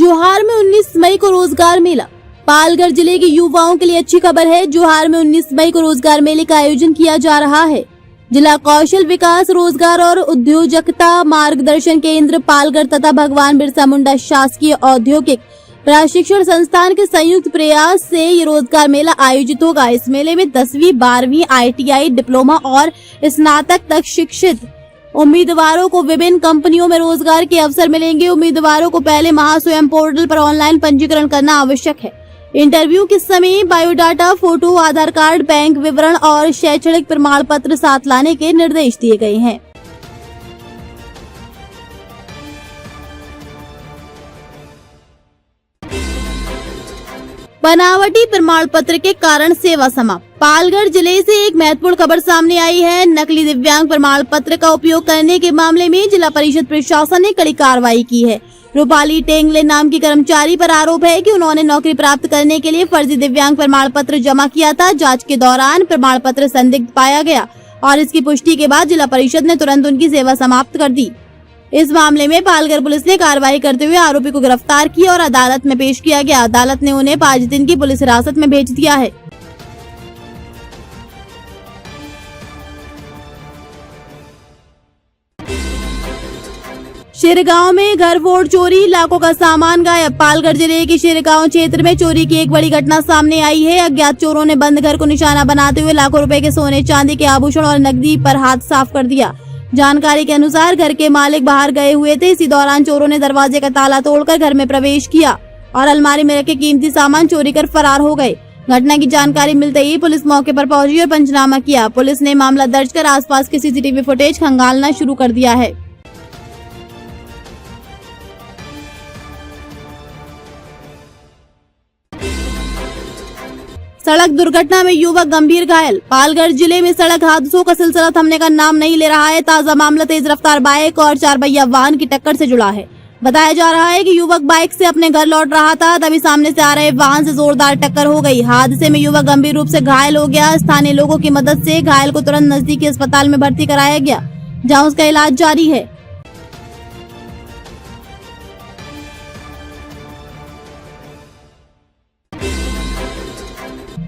जोहार में 19 मई को रोजगार मेला। पालघर जिले के युवाओं के लिए अच्छी खबर है। जोहार में 19 मई को रोजगार मेले का आयोजन किया जा रहा है। जिला कौशल विकास, रोजगार और उद्योजकता मार्गदर्शन केंद्र पालघर तथा भगवान बिरसा मुंडा शासकीय औद्योगिक प्रशिक्षण संस्थान के संयुक्त प्रयास से ये रोजगार मेला आयोजित होगा। इस मेले में 10वीं 12वीं ITI डिप्लोमा और स्नातक तक शिक्षित उम्मीदवारों को विभिन्न कंपनियों में रोजगार के अवसर मिलेंगे। उम्मीदवारों को पहले महास्वयं पोर्टल पर ऑनलाइन पंजीकरण करना आवश्यक है। इंटरव्यू के समय बायोडाटा, फोटो, आधार कार्ड, बैंक विवरण और शैक्षणिक प्रमाण पत्र साथ लाने के निर्देश दिए गए हैं। बनावटी प्रमाण पत्र के कारण सेवा समाप्त। पालघर जिले से एक महत्वपूर्ण खबर सामने आई है। नकली दिव्यांग प्रमाण पत्र का उपयोग करने के मामले में जिला परिषद प्रशासन ने कड़ी कार्रवाई की है। रूपाली टेंगले नाम की कर्मचारी पर आरोप है कि उन्होंने नौकरी प्राप्त करने के लिए फर्जी दिव्यांग प्रमाण पत्र जमा किया था। जांच के दौरान प्रमाण पत्र संदिग्ध पाया गया और इसकी पुष्टि के बाद जिला परिषद ने तुरंत उनकी सेवा समाप्त कर दी। इस मामले में पालघर पुलिस ने कार्रवाई करते हुए आरोपी को गिरफ्तार किया और अदालत में पेश किया गया। अदालत ने उन्हें 5 दिन की पुलिस हिरासत में भेज दिया है। शेरगांव में घर फोड़ चोरी, लाखों का सामान गायब। पालघर जिले के शेरगांव क्षेत्र में चोरी की एक बड़ी घटना सामने आई है। अज्ञात चोरों ने बंद घर को निशाना बनाते हुए लाखों रुपए के सोने, चांदी के आभूषण और नकदी पर हाथ साफ कर दिया। जानकारी के अनुसार घर के मालिक बाहर गए हुए थे। इसी दौरान चोरों ने दरवाजे का ताला तोड़कर घर में प्रवेश किया और अलमारी में रखे कीमती सामान चोरी कर फरार हो गए। घटना की जानकारी मिलते ही पुलिस मौके पर पहुंची और पंचनामा किया। पुलिस ने मामला दर्ज कर आसपास के CCTV फुटेज खंगालना शुरू कर दिया है। सड़क दुर्घटना में युवक गंभीर घायल। पालघर जिले में सड़क हादसों का सिलसिला थमने का नाम नहीं ले रहा है। ताजा मामला तेज रफ्तार बाइक और 4 पहिया वाहन की टक्कर से जुड़ा है। बताया जा रहा है कि युवक बाइक से अपने घर लौट रहा था, तभी सामने से आ रहे वाहन से जोरदार टक्कर हो गई। हादसे में युवक गंभीर रूप से घायल हो गया। स्थानीय लोगों की मदद से घायल को तुरंत नजदीकी अस्पताल में भर्ती कराया गया, जहाँ उसका इलाज जारी है।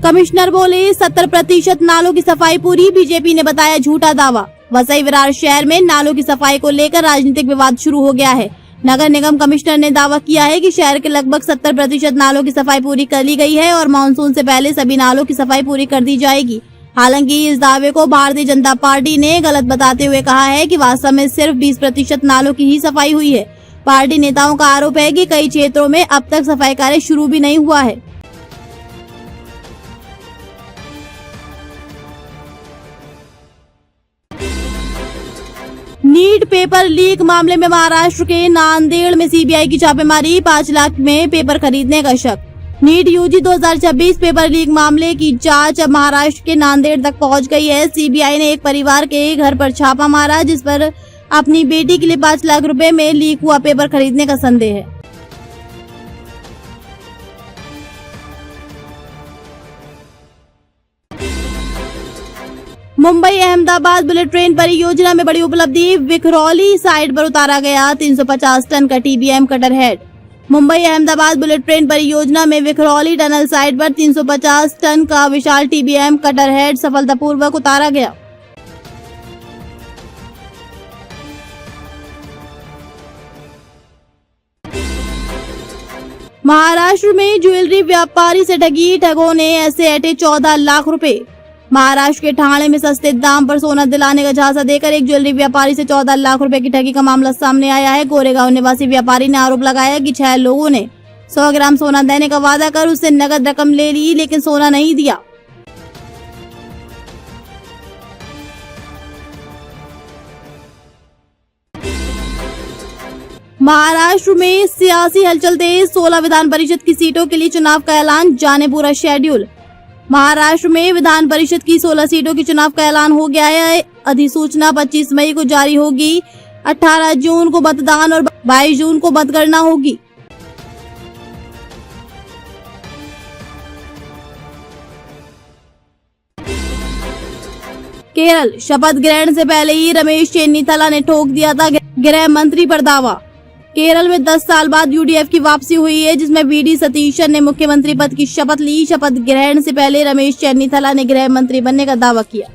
कमिश्नर बोले 70% नालों की सफाई पूरी। बीजेपी ने बताया झूठा दावा। वसई विरार शहर में नालों की सफाई को लेकर राजनीतिक विवाद शुरू हो गया है। नगर निगम कमिश्नर ने दावा किया है कि शहर के लगभग 70% नालों की सफाई पूरी कर ली गई है और मानसून से पहले सभी नालों की सफाई पूरी कर दी जाएगी। हालांकि इस दावे को भारतीय जनता पार्टी ने गलत बताते हुए कहा है कि वास्तव में सिर्फ 20% नालों की ही सफाई हुई है। पार्टी नेताओं का आरोप है कि कई क्षेत्रों में अब तक सफाई कार्य शुरू भी नहीं हुआ है। नीट पेपर लीक मामले में महाराष्ट्र के नांदेड़ में CBI की छापेमारी। 5 लाख में पेपर खरीदने का शक। नीट UG 2026 पेपर लीक मामले की जांच अब महाराष्ट्र के नांदेड़ तक पहुंच गई है। CBI ने एक परिवार के घर पर छापा मारा, जिस पर अपनी बेटी के लिए 5 लाख रुपए में लीक हुआ पेपर खरीदने का संदेह है। मुंबई अहमदाबाद बुलेट ट्रेन परियोजना में बड़ी उपलब्धि। विखरौली साइट पर उतारा गया 350 टन का TBM cutter head. Mumbai Ahmedabad bullet train परियोजना में विखरौली टनल साइट पर 350 टन का विशाल TBM कटर हेड सफलतापूर्वक उतारा गया। महाराष्ट्र में ज्वेलरी व्यापारी से ठगी। ठगों ने ऐसे ऐंठे 14 लाख रुपए। महाराष्ट्र के ठाणे में सस्ते दाम पर सोना दिलाने का झांसा देकर एक ज्वेलरी व्यापारी से 14 लाख रुपए की ठगी का मामला सामने आया है। गोरेगांव निवासी व्यापारी ने आरोप लगाया कि 6 लोगों ने 100 ग्राम सोना देने का वादा कर उससे नगद रकम ले ली, लेकिन सोना नहीं दिया। महाराष्ट्र में सियासी हलचल तेज। 16 विधान परिषद की सीटों के लिए चुनाव का ऐलान, जाने पूरा शेड्यूल। महाराष्ट्र में विधान परिषद की 16 सीटों के चुनाव का ऐलान हो गया है। अधिसूचना 25 मई को जारी होगी। 18 जून को मतदान और 22 जून को मतगणना होगी। केरल शपथ ग्रहण से पहले ही रमेश चेन्नीथला ने ठोक दिया था गृह मंत्री पर दावा। केरल में 10 साल बाद यूडीएफ की वापसी हुई है, जिसमें वीडी सतीशन ने मुख्यमंत्री पद की शपथ ली। शपथ ग्रहण से पहले रमेश चेन्नीथला ने गृह मंत्री बनने का दावा किया।